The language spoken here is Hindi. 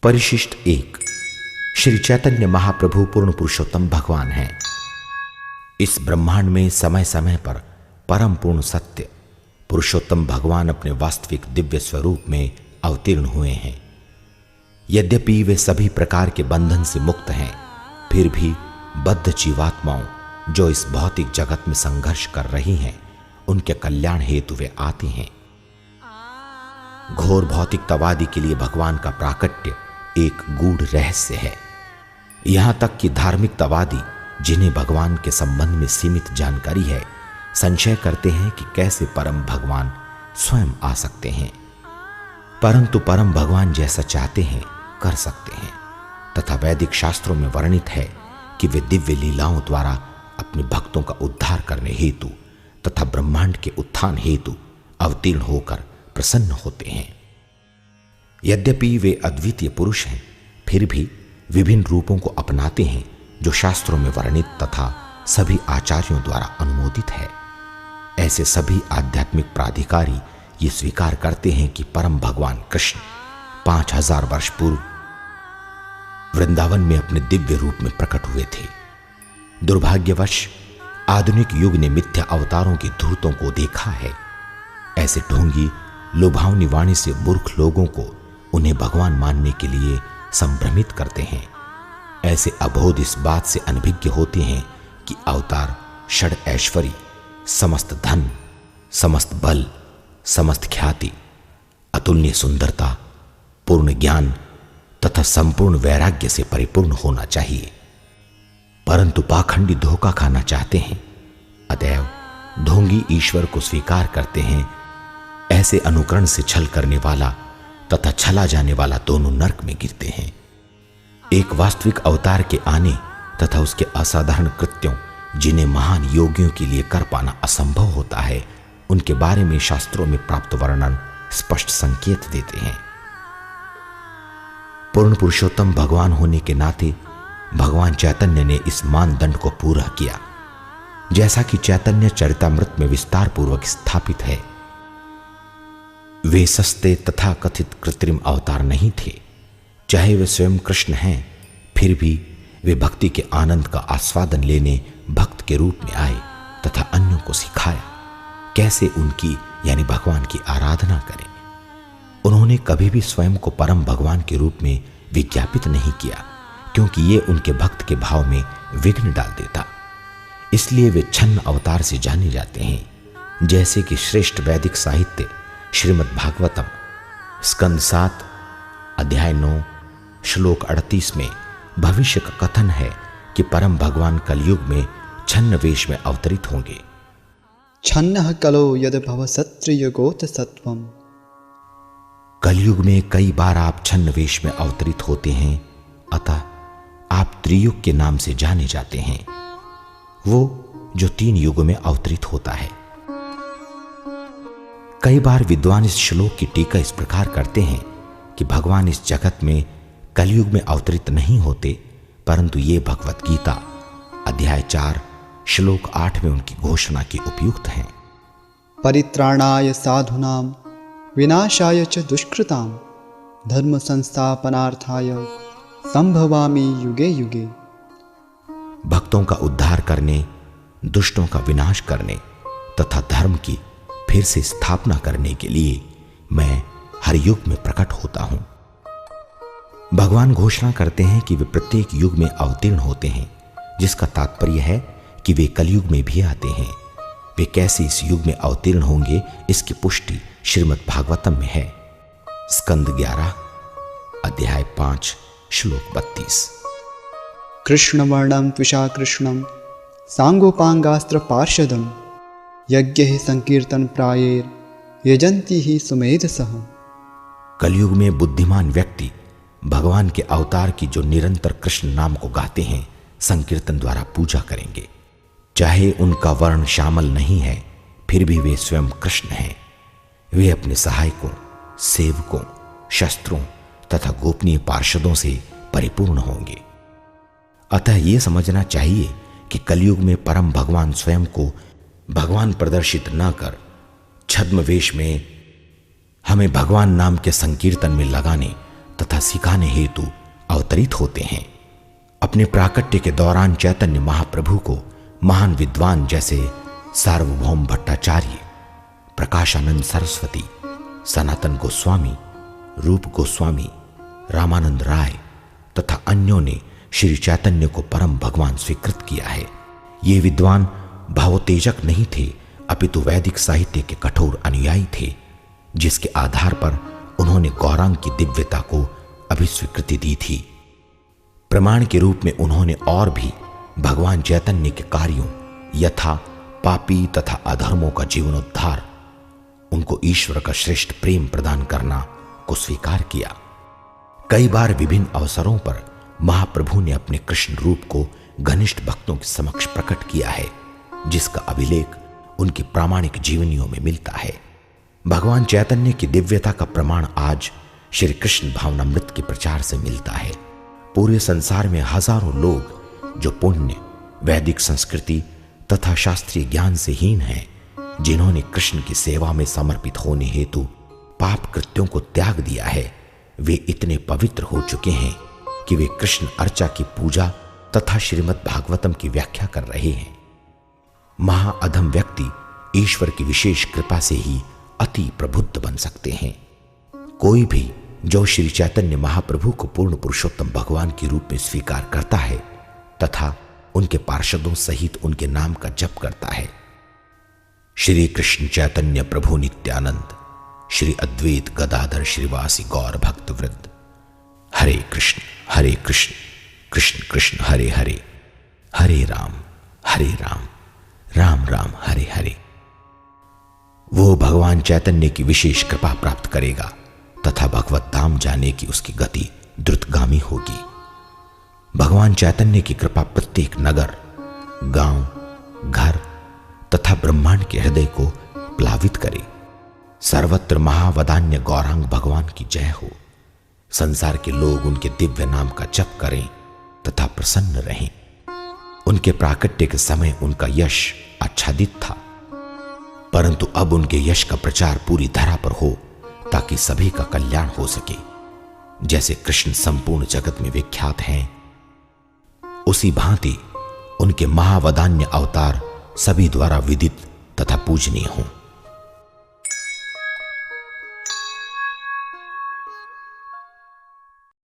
परिशिष्ट 1। श्री चैतन्य महाप्रभु पूर्ण पुरुषोत्तम भगवान हैं। इस ब्रह्मांड में समय समय पर परम पूर्ण सत्य पुरुषोत्तम भगवान अपने वास्तविक दिव्य स्वरूप में अवतीर्ण हुए हैं। यद्यपि वे सभी प्रकार के बंधन से मुक्त हैं, फिर भी बद्ध जीवात्माओं जो इस भौतिक जगत में संघर्ष कर रही हैं, उनके कल्याण हेतु वे आते हैं। घोर भौतिकतावादी के लिए भगवान का प्राकट्य एक गूढ़ रहस्य है। यहां तक कि धार्मिकतावादी, जिन्हें भगवान के संबंध में सीमित जानकारी है, संशय करते हैं कि कैसे परम भगवान स्वयं आ सकते हैं। परंतु परम भगवान जैसा चाहते हैं कर सकते हैं, तथा वैदिक शास्त्रों में वर्णित है कि वे दिव्य लीलाओं द्वारा अपने भक्तों का उद्धार करने हेतु तथा ब्रह्मांड के उत्थान हेतु अवतीर्ण होकर प्रसन्न होते हैं। यद्यपि वे अद्वितीय पुरुष हैं, फिर भी विभिन्न रूपों को अपनाते हैं जो शास्त्रों में वर्णित तथा सभी आचार्यों द्वारा अनुमोदित है। ऐसे सभी आध्यात्मिक प्राधिकारी ये स्वीकार करते हैं कि परम भगवान कृष्ण 5000 वर्ष पूर्व वृंदावन में अपने दिव्य रूप में प्रकट हुए थे। दुर्भाग्यवश आधुनिक युग ने मिथ्या अवतारों की धूर्तों को देखा है। ऐसे ढोंगी लुभावनी वाणी से मूर्ख लोगों को उन्हें भगवान मानने के लिए संभ्रमित करते हैं। ऐसे अबोध इस बात से अनभिज्ञ होते हैं कि अवतार षड ऐश्वर्य, समस्त धन, समस्त बल, समस्त ख्याति, अतुलनीय सुंदरता, पूर्ण ज्ञान तथा संपूर्ण वैराग्य से परिपूर्ण होना चाहिए, परंतु पाखंडी धोखा खाना चाहते हैं। अतएव ढोंगी ईश्वर को स्वीकार करते हैं। ऐसे अनुकरण से छल करने वाला तथा छला जाने वाला दोनों नरक में गिरते हैं। एक वास्तविक अवतार के आने तथा उसके असाधारण कृत्यों, जिन्हें महान योगियों के लिए कर पाना असंभव होता है, उनके बारे में शास्त्रों में प्राप्त वर्णन स्पष्ट संकेत देते हैं। पूर्ण पुरुषोत्तम भगवान होने के नाते भगवान चैतन्य ने इस मानदंड को पूरा किया, जैसा कि चैतन्य चरितामृत में विस्तार पूर्वक स्थापित है। वे सस्ते तथा कथित कृत्रिम अवतार नहीं थे। चाहे वे स्वयं कृष्ण हैं, फिर भी वे भक्ति के आनंद का आस्वादन लेने भक्त के रूप में आए तथा अन्यों को सिखाया कैसे उनकी यानी भगवान की आराधना करें। उन्होंने कभी भी स्वयं को परम भगवान के रूप में विज्ञापित नहीं किया, क्योंकि ये उनके भक्त के भाव में विघ्न डाल देता। इसलिए वे छन्न अवतार से जाने जाते हैं। जैसे कि श्रेष्ठ वैदिक साहित्य श्रीमद् भागवतम स्कंद 7 अध्याय 9 श्लोक 38 में भविष्य का कथन है कि परम भगवान कलयुग में छन्न वेश में अवतरित होंगे। छन्नः कलो यद भव सत्रियुगोत सत्वम। कलयुग में कई बार आप छन्न वेश में अवतरित होते हैं, अतः आप त्रियुग के नाम से जाने जाते हैं, वो जो 3 युगों में अवतरित होता है। कई बार विद्वान इस श्लोक की टीका इस प्रकार करते हैं कि भगवान इस जगत में कलयुग में अवतरित नहीं होते, परंतु ये भगवत गीता अध्याय 4 श्लोक 8 में उनकी घोषणा की उपयुक्त हैं। परित्राणाय साधूनां विनाशाय च दुष्कृतां धर्म संस्थापनार्थाय संभवामि युगे युगे। भक्तों का उद्धार करने, दुष्टों का विनाश करने तथा धर्म की फिर से स्थापना करने के लिए मैं हर युग में प्रकट होता हूं। भगवान घोषणा करते हैं कि वे प्रत्येक युग में अवतीर्ण होते हैं, जिसका तात्पर्य है कि वे कलयुग में भी आते हैं। वे कैसे इस युग में अवतीर्ण होंगे, इसकी पुष्टि श्रीमद् भागवतम में है। स्कंद 11 अध्याय 5 श्लोक 32। कृष्णवर्णं त्विषा कृष्णं सांगोपांगास्त्र पार्षदं यज्ञ ही संकीर्तन प्रायेर यजंती ही सुमेधसः। कलयुग में बुद्धिमान व्यक्ति भगवान के अवतार की जो निरंतर कृष्ण नाम को गाते हैं, संकीर्तन द्वारा पूजा करेंगे। चाहे उनका वर्ण श्यामल नहीं है, फिर भी वे स्वयं कृष्ण हैं। वे अपने सहायकों, सेवकों, शस्त्रों तथा गोपनीय पार्षदों से परिपूर्ण होंगे। अतः ये समझना चाहिए कि कलयुग में परम भगवान स्वयं को भगवान प्रदर्शित न कर छद्म वेश में हमें भगवान नाम के संकीर्तन में लगाने तथा सिखाने हेतु अवतरित होते हैं। अपने प्राकट्य के दौरान चैतन्य महाप्रभु को महान विद्वान जैसे सार्वभौम भट्टाचार्य, प्रकाशानंद सरस्वती, सनातन गोस्वामी, रूप गोस्वामी, रामानंद राय तथा अन्यों ने श्री चैतन्य को परम भगवान स्वीकृत किया है। ये विद्वान भावोत्तेजक नहीं थे, अपितु वैदिक साहित्य के कठोर अनुयायी थे, जिसके आधार पर उन्होंने गौरांग की दिव्यता को अभिस्वीकृति दी थी। प्रमाण के रूप में उन्होंने और भी भगवान चैतन्य के कार्यों यथा पापी तथा अधर्मों का जीवनोद्धार, उनको ईश्वर का श्रेष्ठ प्रेम प्रदान करना को स्वीकार किया। कई बार विभिन्न अवसरों पर महाप्रभु ने अपने कृष्ण रूप को घनिष्ठ भक्तों के समक्ष प्रकट किया है, जिसका अभिलेख उनकी प्रामाणिक जीवनियों में मिलता है। भगवान चैतन्य की दिव्यता का प्रमाण आज श्री कृष्ण भावनामृत के प्रचार से मिलता है। पूरे संसार में हजारों लोग जो पुण्य, वैदिक संस्कृति तथा शास्त्रीय ज्ञान से हीन हैं, जिन्होंने कृष्ण की सेवा में समर्पित होने हेतु पाप कृत्यों को त्याग दिया है, वे इतने पवित्र हो चुके हैं कि वे कृष्ण अर्चा की पूजा तथा श्रीमद् भागवतम की व्याख्या कर रहे हैं। महाअधम व्यक्ति ईश्वर की विशेष कृपा से ही अति प्रबुद्ध बन सकते हैं। कोई भी जो श्री चैतन्य महाप्रभु को पूर्ण पुरुषोत्तम भगवान के रूप में स्वीकार करता है तथा उनके पार्षदों सहित उनके नाम का जप करता है। श्री कृष्ण चैतन्य प्रभु नित्यानंद, श्री अद्वैत गदाधर श्रीवासी गौर भक्त वृंद, हरे कृष्ण कृष्ण कृष्ण हरे हरे, हरे राम राम राम हरे हरे। वो भगवान चैतन्य की विशेष कृपा प्राप्त करेगा तथा भगवत धाम जाने की उसकी गति द्रुतगामी होगी। भगवान चैतन्य की कृपा प्रत्येक नगर, गांव, घर तथा ब्रह्मांड के हृदय को प्लावित करे। सर्वत्र महावदान्य गौरांग भगवान की जय हो। संसार के लोग उनके दिव्य नाम का जप करें तथा प्रसन्न रहें। उनके प्राकट्य के समय उनका यश आच्छादित था, परंतु अब उनके यश का प्रचार पूरी धरा पर हो ताकि सभी का कल्याण हो सके। जैसे कृष्ण संपूर्ण जगत में विख्यात हैं, उसी भांति उनके महावदान्य अवतार सभी द्वारा विदित तथा पूजनीय हों।